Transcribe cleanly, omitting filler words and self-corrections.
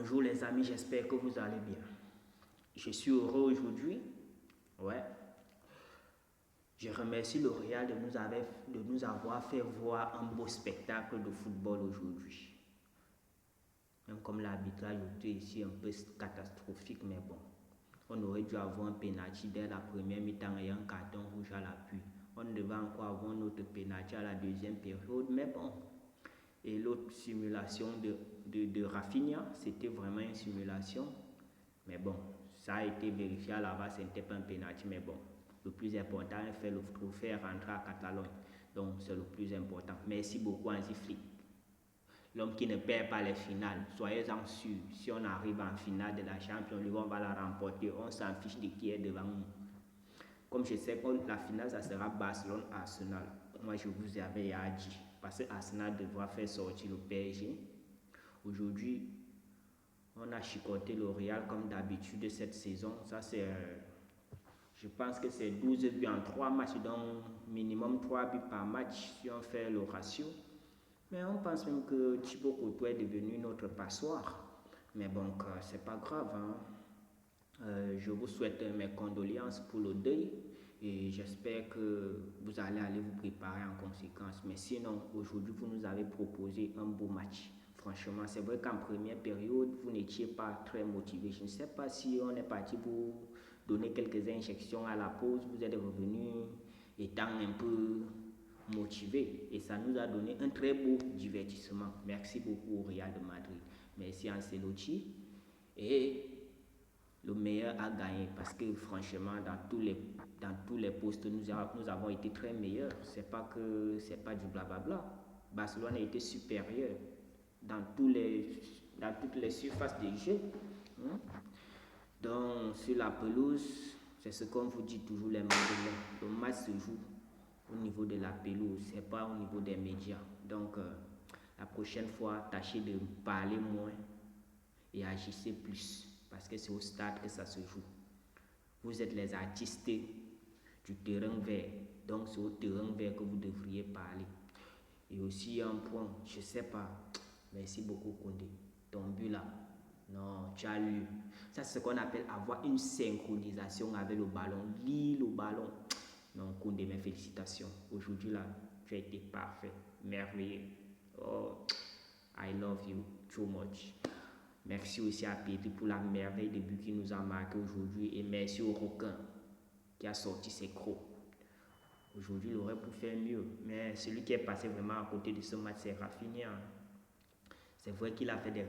Bonjour les amis, j'espère que vous allez bien. Je suis heureux aujourd'hui. Ouais. Je remercie le Real de nous avoir fait voir un beau spectacle de football aujourd'hui. Même comme l'arbitrage était ici un peu catastrophique, mais bon. On aurait dû avoir un penalty dès la première mi-temps et un carton rouge à l'appui. On devait encore avoir notre penalty à la deuxième période, mais bon. Et l'autre simulation de Rafinha, c'était vraiment une simulation. Mais bon, ça a été vérifié à la base, ce n'était pas un penalty, mais bon. Le plus important est fait le trophée rentrer à Catalogne. Donc c'est le plus important. Merci beaucoup Hansi Flick. L'homme qui ne perd pas les finales. Soyez-en sûrs, si on arrive en finale de la Champions League, on va la remporter. On s'en fiche de qui est devant nous. Comme je sais que la finale, ça sera Barcelone-Arsenal. Moi, je vous avais dit. Parce que Arsenal devra faire sortir le PSG. Aujourd'hui, on a chicoté le Real comme d'habitude cette saison. Ça, c'est, je pense que c'est 12 buts en 3 matchs, donc minimum 3 buts par match si on fait le ratio. Mais on pense même que Thibaut Courtois est devenu notre passoire. Mais bon, c'est pas grave. Hein. Je vous souhaite mes condoléances pour le deuil et j'espère que vous allez vous préparer en conséquence. Mais sinon, aujourd'hui, vous nous avez proposé un beau match. Franchement, c'est vrai qu'en première période, vous n'étiez pas très motivé. Je ne sais pas si on est parti vous donner quelques injections à la pause. Vous êtes revenu étant un peu motivé et ça nous a donné un très beau divertissement. Merci beaucoup au Real de Madrid. Merci Ancelotti et le meilleur a gagné parce que franchement dans tous les postes nous avons été très meilleurs. C'est pas du blablabla. Barcelone a été supérieur dans toutes les surfaces de jeu. Hein? Donc sur la pelouse, c'est ce qu'on vous dit toujours les Madrilènes. Le match se joue au niveau de la pelouse, c'est pas au niveau des médias. Donc la prochaine fois, tâchez de parler moins et agissez plus. Parce que c'est au stade que ça se joue. Vous êtes les artistes du terrain vert. Donc c'est au terrain vert que vous devriez parler. Et aussi un point, je sais pas. Merci beaucoup Koundé. Ton but là. Non, tu as lu. Ça c'est ce qu'on appelle avoir une synchronisation avec le ballon. Lire le ballon. Non, Koundé, mes félicitations. Aujourd'hui là, tu as été parfait. Merveilleux. Oh, I love you too much. Merci aussi à Pedri pour la merveille de but qu'il nous a marqué aujourd'hui. Et merci au Requin qui a sorti ses crocs. Aujourd'hui, il aurait pu faire mieux. Mais celui qui est passé vraiment à côté de ce match, c'est Rafinha. C'est vrai qu'il a fait des